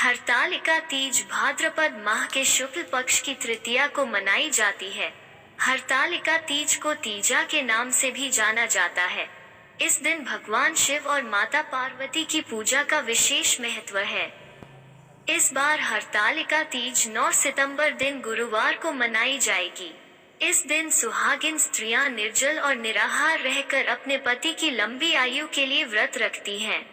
हरतालिका तीज भाद्रपद माह के शुक्ल पक्ष की तृतीया को मनाई जाती है। हरतालिका तीज को तीजा के नाम से भी जाना जाता है। इस दिन भगवान शिव और माता पार्वती की पूजा का विशेष महत्व है। इस बार हरतालिका तीज 9 सितंबर दिन गुरुवार को मनाई जाएगी। इस दिन सुहागिन स्त्रियां निर्जल और निराहार रहकर अपने पति की लंबी आयु के लिए व्रत रखती हैं।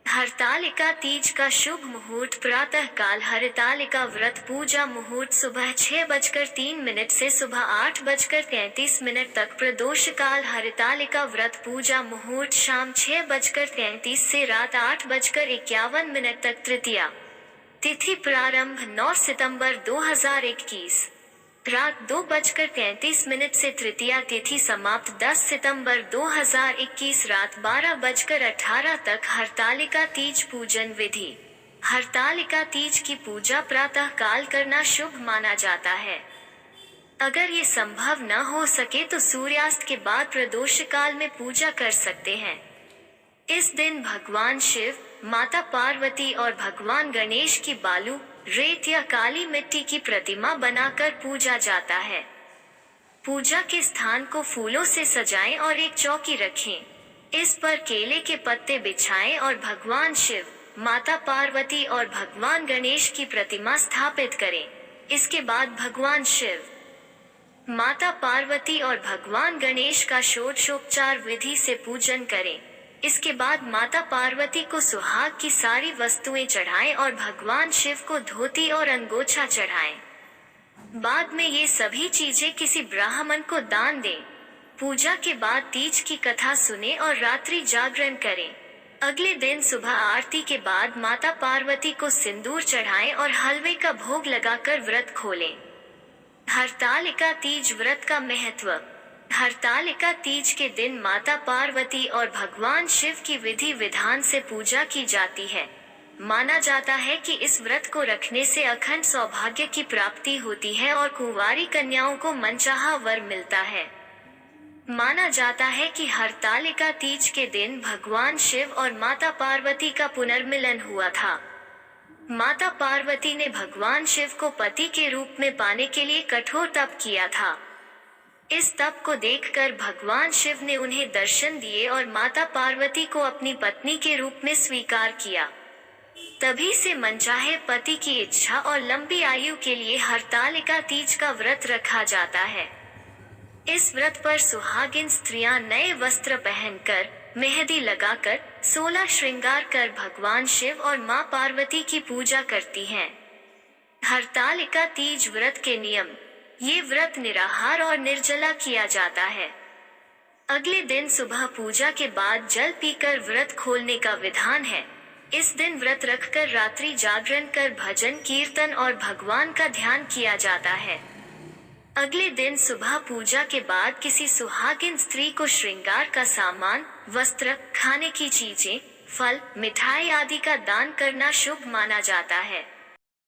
हरतालिका तीज का शुभ मुहूर्त प्रातः काल हरतालिका व्रत पूजा मुहूर्त सुबह 6:03 से सुबह 8:33 तक। प्रदोष काल हरतालिका व्रत पूजा मुहूर्त शाम 6:33 से रात 8:51 तक। तृतीया तिथि प्रारंभ 9 सितंबर 2021 रात 2:33 से। तृतीया तिथि समाप्त 10 सितंबर 2021 रात 12:18 तक। हरतालिका तीज पूजन विधि। हरतालिका तीज की पूजा प्रातः काल करना शुभ माना जाता है। अगर ये संभव न हो सके तो सूर्यास्त के बाद प्रदोष काल में पूजा कर सकते हैं। इस दिन भगवान शिव, माता पार्वती और भगवान गणेश की बालू, रेत या काली मिट्टी की प्रतिमा बनाकर पूजा जाता है। पूजा के स्थान को फूलों से सजाएं और एक चौकी रखें। इस पर केले के पत्ते बिछाएं और भगवान शिव, माता पार्वती और भगवान गणेश की प्रतिमा स्थापित करें। इसके बाद भगवान शिव, माता पार्वती और भगवान गणेश का षोडशोपचार विधि से पूजन करें। इसके बाद माता पार्वती को सुहाग की सारी वस्तुएं चढ़ाएं और भगवान शिव को धोती और अंगोछा चढ़ाएं। बाद में ये सभी चीजें किसी ब्राह्मण को दान दें। पूजा के बाद तीज की कथा सुने और रात्रि जागरण करें। अगले दिन सुबह आरती के बाद माता पार्वती को सिंदूर चढ़ाएं और हलवे का भोग लगाकर व्रत खोलें। हरतालिका तीज व्रत का महत्व। हरतालिका तीज के दिन माता पार्वती और भगवान शिव की विधि विधान से पूजा की जाती है। माना जाता है कि इस व्रत को रखने से अखंड सौभाग्य की प्राप्ति होती है और कुंवारी कन्याओं को मनचाहा वर मिलता है। माना जाता है कि हरतालिका तीज के दिन भगवान शिव और माता पार्वती का पुनर्मिलन हुआ था। माता पार्वती ने भगवान शिव को पति के रूप में पाने के लिए कठोर तप किया था। इस तप को देखकर भगवान शिव ने उन्हें दर्शन दिए और माता पार्वती को अपनी पत्नी के रूप में स्वीकार किया। तभी से मनचाहे पति की इच्छा और लंबी आयु के लिए हरतालिका तीज का व्रत रखा जाता है। इस व्रत पर सुहागिन स्त्रियां नए वस्त्र पहनकर, मेहंदी लगाकर, 16 श्रृंगार कर भगवान शिव और मां पार्वती की पूजा करती हैं। हरतालिका तीज व्रत के नियम। ये व्रत निराहार और निर्जला किया जाता है। अगले दिन सुबह पूजा के बाद जल पीकर व्रत खोलने का विधान है। इस दिन व्रत रखकर रात्रि जागरण कर भजन कीर्तन और भगवान का ध्यान किया जाता है। अगले दिन सुबह पूजा के बाद किसी सुहागिन स्त्री को श्रृंगार का सामान, वस्त्र, खाने की चीजें, फल, मिठाई आदि का दान करना शुभ माना जाता है।